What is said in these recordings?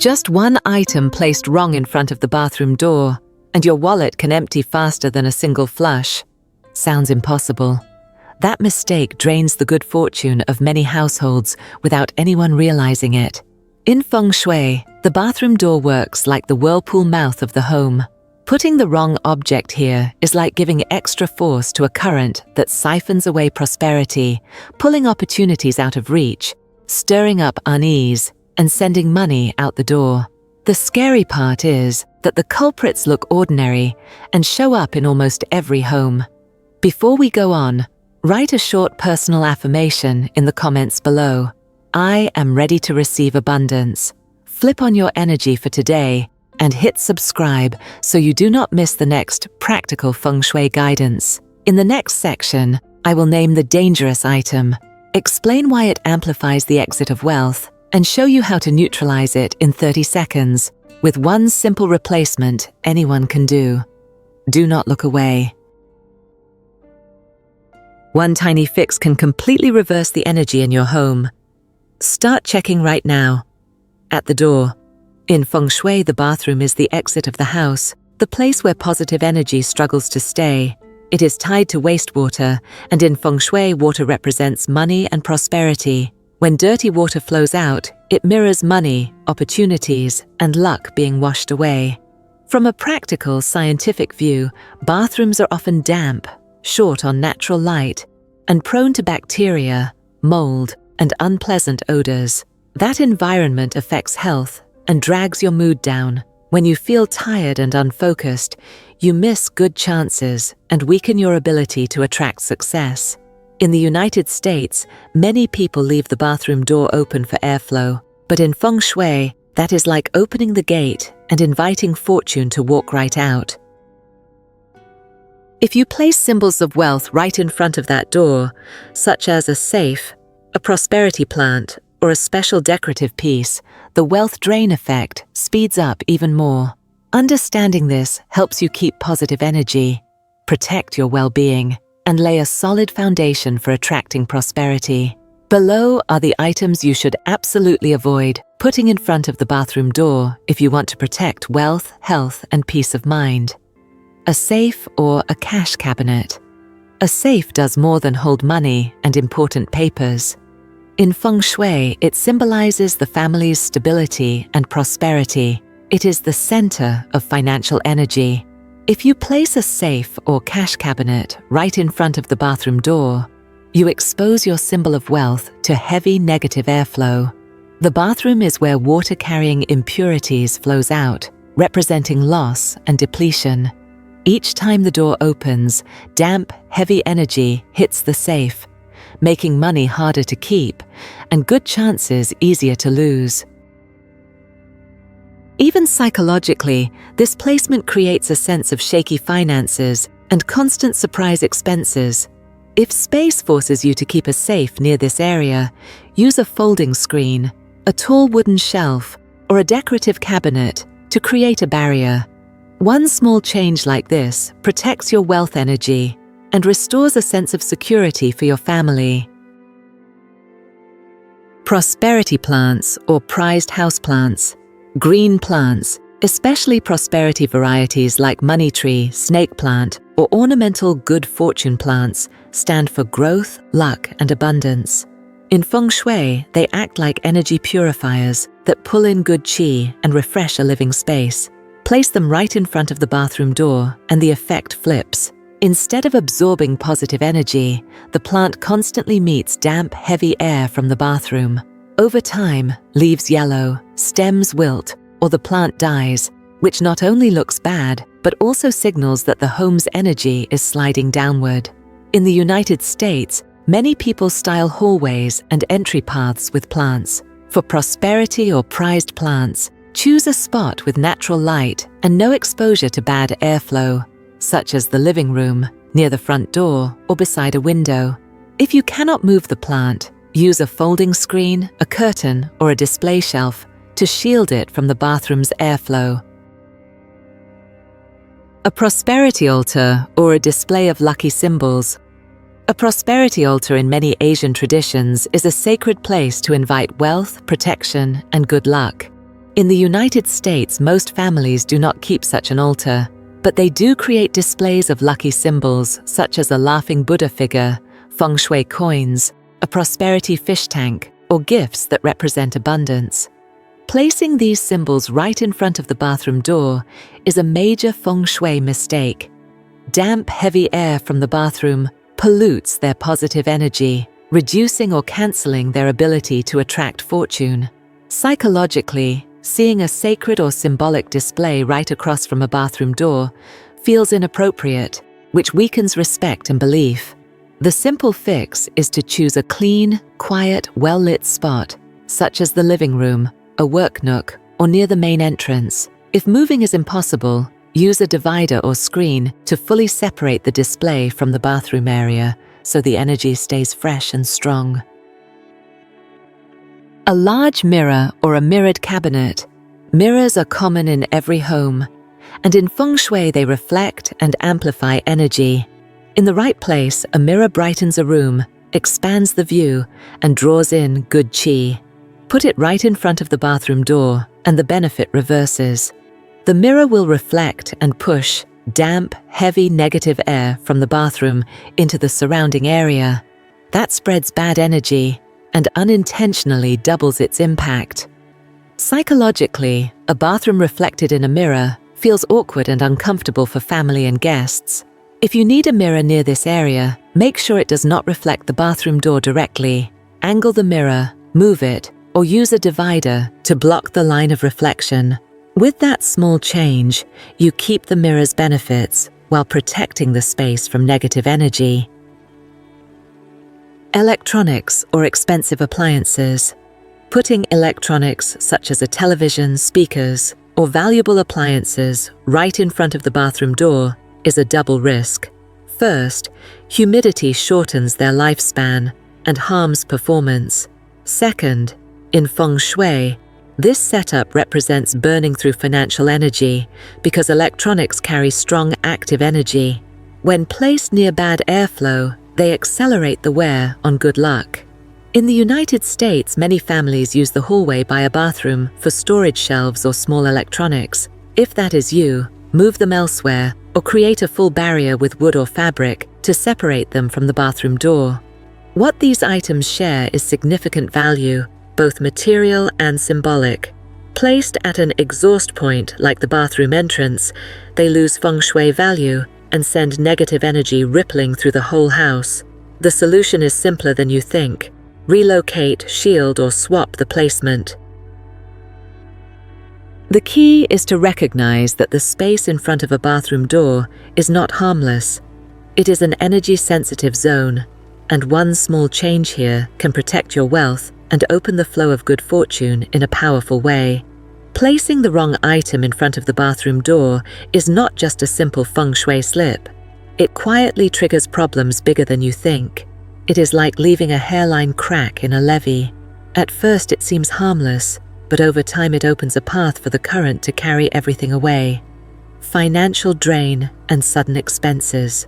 Just one item placed wrong in front of the bathroom door, and your wallet can empty faster than a single flush. Sounds impossible. That mistake drains the good fortune of many households without anyone realizing it. In feng shui, the bathroom door works like the whirlpool mouth of the home. Putting the wrong object here is like giving extra force to a current that siphons away prosperity, pulling opportunities out of reach, stirring up unease, and sending money out the door. The scary part is that the culprits look ordinary and show up in almost every home. Before we go on, write a short personal affirmation in the comments below. I am ready to receive abundance. Flip on your energy for today and hit subscribe so you do not miss the next practical feng shui guidance. In the next section, I will name the dangerous item, explain why it amplifies the exit of wealth, and show you how to neutralize it in 30 seconds with one simple replacement anyone can do. Do not look away. One tiny fix can completely reverse the energy in your home. Start checking right now. At the door. In feng shui, the bathroom is the exit of the house, the place where positive energy struggles to stay. It is tied to wastewater, and in feng shui, water represents money and prosperity. When dirty water flows out, it mirrors money, opportunities, and luck being washed away. From a practical, scientific view, bathrooms are often damp, short on natural light, and prone to bacteria, mold, and unpleasant odors. That environment affects health and drags your mood down. When you feel tired and unfocused, you miss good chances and weaken your ability to attract success. In the United States, many people leave the bathroom door open for airflow, but in feng shui, that is like opening the gate and inviting fortune to walk right out. If you place symbols of wealth right in front of that door, such as a safe, a prosperity plant, or a special decorative piece, the wealth drain effect speeds up even more. Understanding this helps you keep positive energy, protect your well-being, and lay a solid foundation for attracting prosperity. Below are the items you should absolutely avoid putting in front of the bathroom door if you want to protect wealth, health, and peace of mind. A safe or a cash cabinet. A safe does more than hold money and important papers. In feng shui, it symbolizes the family's stability and prosperity. It is the center of financial energy. If you place a safe or cash cabinet right in front of the bathroom door, you expose your symbol of wealth to heavy negative airflow. The bathroom is where water-carrying impurities flows out, representing loss and depletion. Each time the door opens, damp, heavy energy hits the safe, making money harder to keep and good chances easier to lose. Even psychologically, this placement creates a sense of shaky finances and constant surprise expenses. If space forces you to keep a safe near this area, use a folding screen, a tall wooden shelf, or a decorative cabinet to create a barrier. One small change like this protects your wealth energy and restores a sense of security for your family. Prosperity plants or prized houseplants. Green plants, especially prosperity varieties like money tree, snake plant, or ornamental good fortune plants, stand for growth, luck, and abundance. In feng shui, they act like energy purifiers that pull in good qi and refresh a living space. Place them right in front of the bathroom door and the effect flips. Instead of absorbing positive energy, the plant constantly meets damp, heavy air from the bathroom. Over time, leaves yellow, stems wilt, or the plant dies, which not only looks bad, but also signals that the home's energy is sliding downward. In the United States, many people style hallways and entry paths with plants. For prosperity or prized plants, choose a spot with natural light and no exposure to bad airflow, such as the living room, near the front door, or beside a window. If you cannot move the plant, use a folding screen, a curtain, or a display shelf to shield it from the bathroom's airflow. A prosperity altar or a display of lucky symbols. A prosperity altar in many Asian traditions is a sacred place to invite wealth, protection, and good luck. In the United States, most families do not keep such an altar, but they do create displays of lucky symbols such as a laughing Buddha figure, feng shui coins, a prosperity fish tank, or gifts that represent abundance. Placing these symbols right in front of the bathroom door is a major feng shui mistake. Damp, heavy air from the bathroom pollutes their positive energy, reducing or canceling their ability to attract fortune. Psychologically, seeing a sacred or symbolic display right across from a bathroom door feels inappropriate, which weakens respect and belief. The simple fix is to choose a clean, quiet, well-lit spot, such as the living room, a work nook, or near the main entrance. If moving is impossible, use a divider or screen to fully separate the display from the bathroom area so the energy stays fresh and strong. A large mirror or a mirrored cabinet. Mirrors are common in every home, and in feng shui they reflect and amplify energy. In the right place, a mirror brightens a room, expands the view, and draws in good qi. Put it right in front of the bathroom door, and the benefit reverses. The mirror will reflect and push damp, heavy, negative air from the bathroom into the surrounding area. That spreads bad energy and unintentionally doubles its impact. Psychologically, a bathroom reflected in a mirror feels awkward and uncomfortable for family and guests. If you need a mirror near this area, make sure it does not reflect the bathroom door directly. Angle the mirror, move it, or use a divider to block the line of reflection. With that small change, you keep the mirror's benefits while protecting the space from negative energy. Electronics or expensive appliances. Putting electronics such as a television, speakers, or valuable appliances right in front of the bathroom door is a double risk. First, humidity shortens their lifespan and harms performance. Second, in feng shui, this setup represents burning through financial energy because electronics carry strong active energy. When placed near bad airflow, they accelerate the wear on good luck. In the United States, many families use the hallway by a bathroom for storage shelves or small electronics. If that is you, move them elsewhere or create a full barrier with wood or fabric to separate them from the bathroom door. What these items share is significant value, both material and symbolic. Placed at an exhaust point like the bathroom entrance, they lose feng shui value and send negative energy rippling through the whole house. The solution is simpler than you think. Relocate, shield, or swap the placement. The key is to recognize that the space in front of a bathroom door is not harmless. It is an energy-sensitive zone, and one small change here can protect your wealth and open the flow of good fortune in a powerful way. Placing the wrong item in front of the bathroom door is not just a simple feng shui slip. It quietly triggers problems bigger than you think. It is like leaving a hairline crack in a levee. At first it seems harmless, but over time it opens a path for the current to carry everything away. Financial drain and sudden expenses.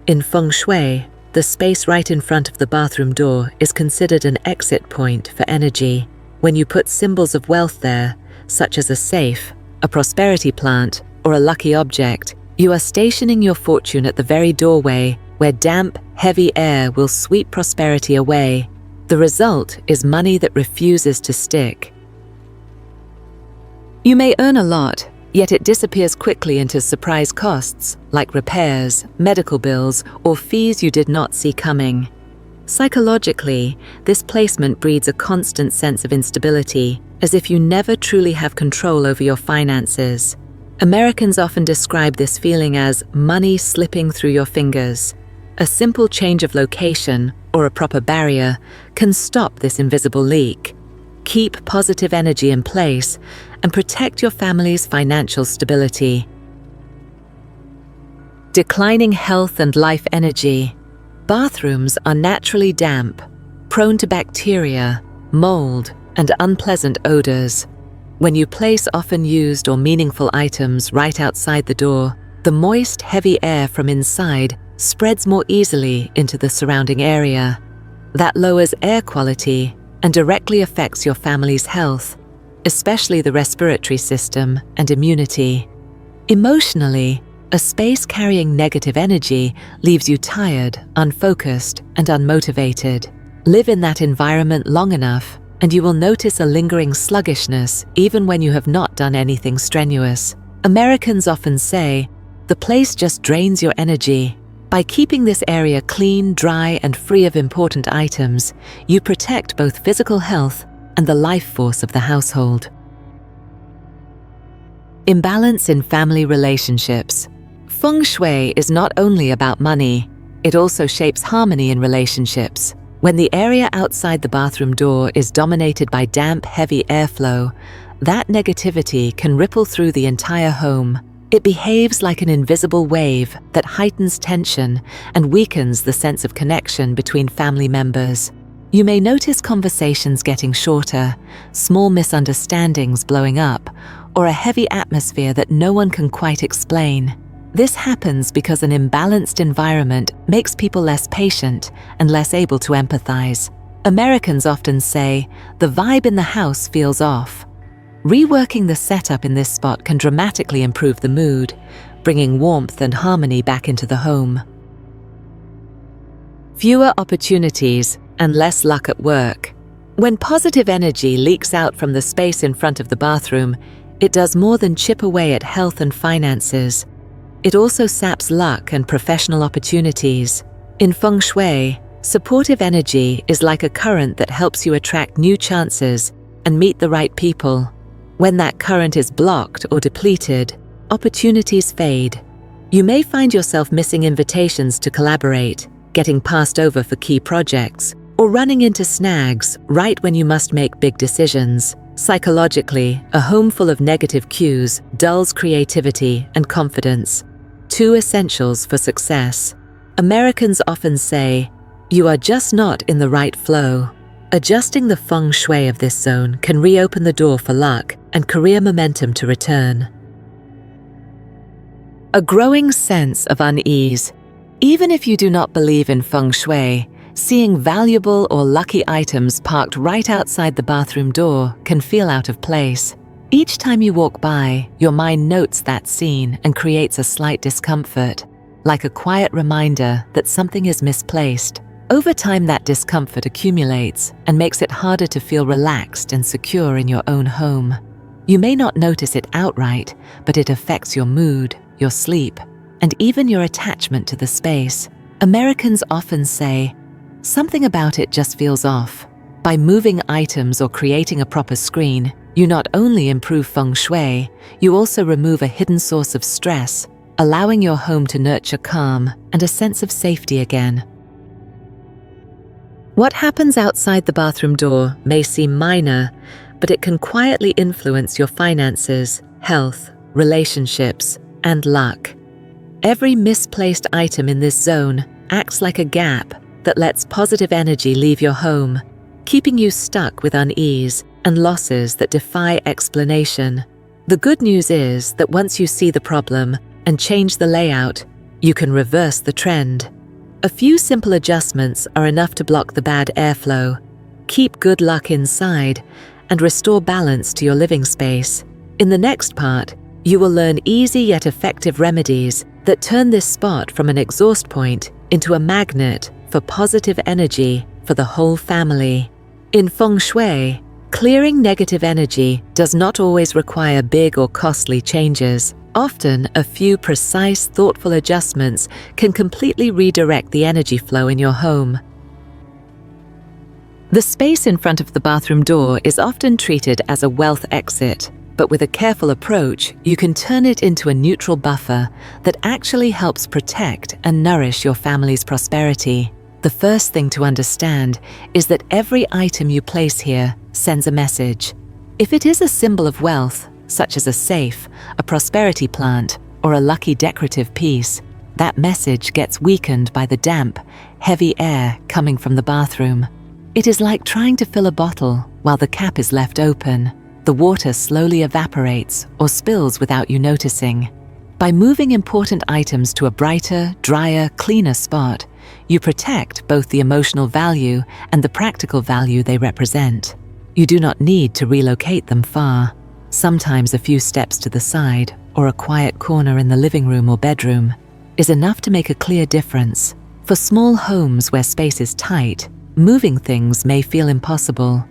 In feng shui, the space right in front of the bathroom door is considered an exit point for energy. When you put symbols of wealth there, such as a safe, a prosperity plant, or a lucky object, you are stationing your fortune at the very doorway where damp, heavy air will sweep prosperity away. The result is money that refuses to stick. You may earn a lot, yet it disappears quickly into surprise costs like repairs, medical bills, or fees you did not see coming. Psychologically, this placement breeds a constant sense of instability, as if you never truly have control over your finances. Americans often describe this feeling as money slipping through your fingers. A simple change of location or a proper barrier can stop this invisible leak. Keep positive energy in place and protect your family's financial stability. Declining health and life energy. Bathrooms are naturally damp, prone to bacteria, mold, and unpleasant odors. When you place often used or meaningful items right outside the door, the moist, heavy air from inside spreads more easily into the surrounding area. That lowers air quality and directly affects your family's health. especially the respiratory system and immunity. Emotionally, a space carrying negative energy leaves you tired, unfocused, and unmotivated. Live in that environment long enough, and you will notice a lingering sluggishness even when you have not done anything strenuous. Americans often say, "The place just drains your energy." By keeping this area clean, dry, and free of important items, you protect both physical health and the life force of the household. Imbalance in family relationships. Feng shui is not only about money, it also shapes harmony in relationships. When the area outside the bathroom door is dominated by damp, heavy airflow, that negativity can ripple through the entire home. It behaves like an invisible wave that heightens tension and weakens the sense of connection between family members. You may notice conversations getting shorter, small misunderstandings blowing up, or a heavy atmosphere that no one can quite explain. This happens because an imbalanced environment makes people less patient and less able to empathize. Americans often say, "The vibe in the house feels off." Reworking the setup in this spot can dramatically improve the mood, bringing warmth and harmony back into the home. Fewer opportunities and less luck at work. When positive energy leaks out from the space in front of the bathroom, it does more than chip away at health and finances. It also saps luck and professional opportunities. In feng shui, supportive energy is like a current that helps you attract new chances and meet the right people. When that current is blocked or depleted, opportunities fade. You may find yourself missing invitations to collaborate, getting passed over for key projects, or running into snags right when you must make big decisions. Psychologically, a home full of negative cues dulls creativity and confidence, two essentials for success. Americans often say, "You are just not in the right flow." Adjusting the feng shui of this zone can reopen the door for luck and career momentum to return. A growing sense of unease. Even if you do not believe in feng shui, seeing valuable or lucky items parked right outside the bathroom door can feel out of place. Each time you walk by, your mind notes that scene and creates a slight discomfort, like a quiet reminder that something is misplaced. Over time, that discomfort accumulates and makes it harder to feel relaxed and secure in your own home. You may not notice it outright, but it affects your mood, your sleep, and even your attachment to the space. Americans often say, "Something about it just feels off." By moving items or creating a proper screen, you not only improve feng shui, you also remove a hidden source of stress, allowing your home to nurture calm and a sense of safety again. What happens outside the bathroom door may seem minor, but it can quietly influence your finances, health, relationships, and luck. Every misplaced item in this zone acts like a gap that lets positive energy leave your home, keeping you stuck with unease and losses that defy explanation. The good news is that once you see the problem and change the layout, you can reverse the trend. A few simple adjustments are enough to block the bad airflow, keep good luck inside, and restore balance to your living space. In the next part, you will learn easy yet effective remedies that turn this spot from an exhaust point into a magnet for positive energy for the whole family. In feng shui, clearing negative energy does not always require big or costly changes. Often, a few precise, thoughtful adjustments can completely redirect the energy flow in your home. The space in front of the bathroom door is often treated as a wealth exit, but with a careful approach, you can turn it into a neutral buffer that actually helps protect and nourish your family's prosperity. The first thing to understand is that every item you place here sends a message. If it is a symbol of wealth, such as a safe, a prosperity plant, or a lucky decorative piece, that message gets weakened by the damp, heavy air coming from the bathroom. It is like trying to fill a bottle while the cap is left open. The water slowly evaporates or spills without you noticing. By moving important items to a brighter, drier, cleaner spot, you protect both the emotional value and the practical value they represent. You do not need to relocate them far. Sometimes a few steps to the side or a quiet corner in the living room or bedroom is enough to make a clear difference. For small homes where space is tight, moving things may feel impossible.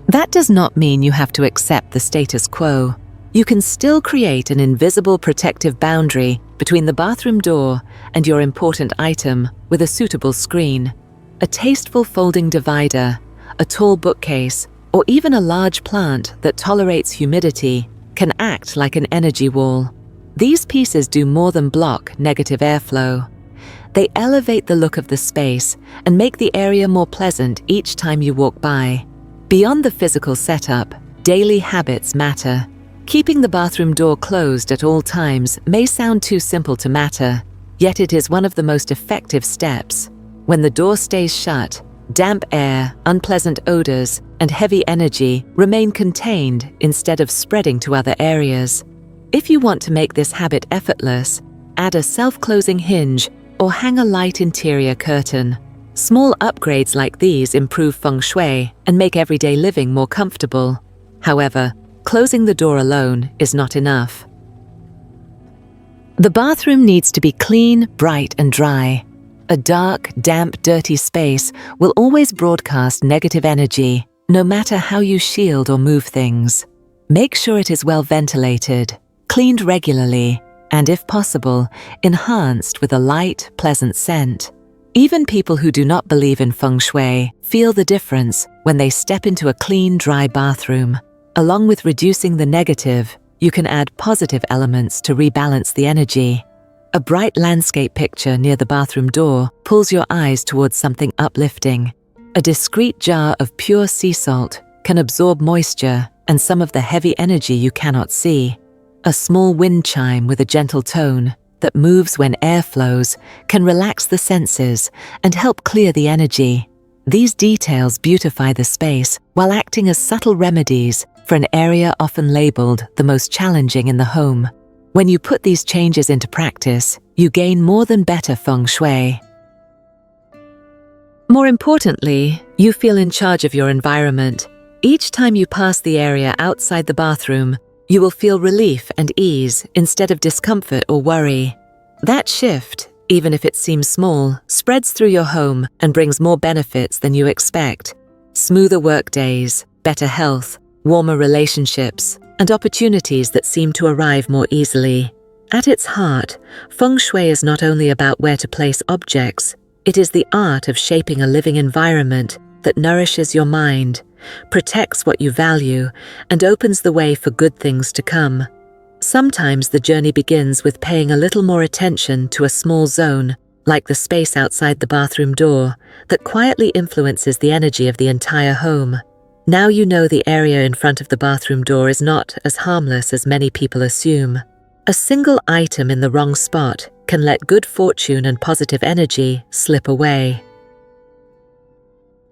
That does not mean you have to accept the status quo. You can still create an invisible protective boundary between the bathroom door and your important item with a suitable screen. A tasteful folding divider, a tall bookcase, or even a large plant that tolerates humidity can act like an energy wall. These pieces do more than block negative airflow. They elevate the look of the space and make the area more pleasant each time you walk by. Beyond the physical setup, daily habits matter. Keeping the bathroom door closed at all times may sound too simple to matter, yet it is one of the most effective steps. When the door stays shut, damp air, unpleasant odors, and heavy energy remain contained instead of spreading to other areas. If you want to make this habit effortless, add a self-closing hinge or hang a light interior curtain. Small upgrades like these improve feng shui and make everyday living more comfortable. However, closing the door alone is not enough. The bathroom needs to be clean, bright, and dry. A dark, damp, dirty space will always broadcast negative energy, no matter how you shield or move things. Make sure it is well ventilated, cleaned regularly, and if possible, enhanced with a light, pleasant scent. Even people who do not believe in feng shui feel the difference when they step into a clean, dry bathroom. Along with reducing the negative, you can add positive elements to rebalance the energy. A bright landscape picture near the bathroom door pulls your eyes towards something uplifting. A discreet jar of pure sea salt can absorb moisture and some of the heavy energy you cannot see. A small wind chime with a gentle tone that moves when air flows can relax the senses and help clear the energy. These details beautify the space while acting as subtle remedies for an area often labeled the most challenging in the home. When you put these changes into practice, you gain more than better feng shui. More importantly, you feel in charge of your environment. Each time you pass the area outside the bathroom, you will feel relief and ease instead of discomfort or worry. That shift, even if it seems small, spreads through your home and brings more benefits than you expect. Smoother work days, better health, warmer relationships, and opportunities that seem to arrive more easily. At its heart, feng shui is not only about where to place objects, it is the art of shaping a living environment that nourishes your mind, protects what you value, and opens the way for good things to come. Sometimes the journey begins with paying a little more attention to a small zone, like the space outside the bathroom door, that quietly influences the energy of the entire home. Now you know the area in front of the bathroom door is not as harmless as many people assume. A single item in the wrong spot can let good fortune and positive energy slip away.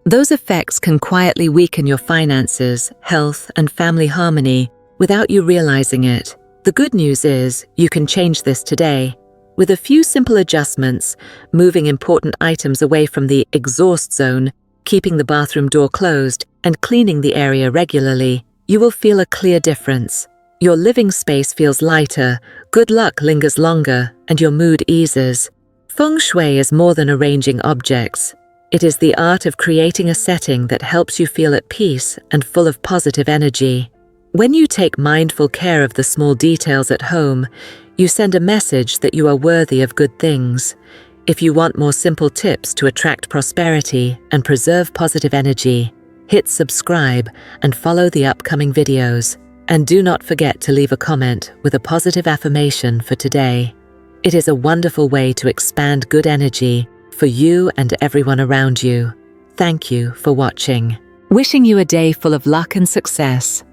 Those effects can quietly weaken your finances, health, and family harmony without you realizing it. The good news is you can change this today. With a few simple adjustments, moving important items away from the exhaust zone, keeping the bathroom door closed, and cleaning the area regularly, you will feel a clear difference. Your living space feels lighter, good luck lingers longer, and your mood eases. Feng shui is more than arranging objects. It is the art of creating a setting that helps you feel at peace and full of positive energy. When you take mindful care of the small details at home, you send a message that you are worthy of good things. If you want more simple tips to attract prosperity and preserve positive energy, hit subscribe and follow the upcoming videos. And do not forget to leave a comment with a positive affirmation for today. It is a wonderful way to expand good energy for you and everyone around you. Thank you for watching. Wishing you a day full of luck and success.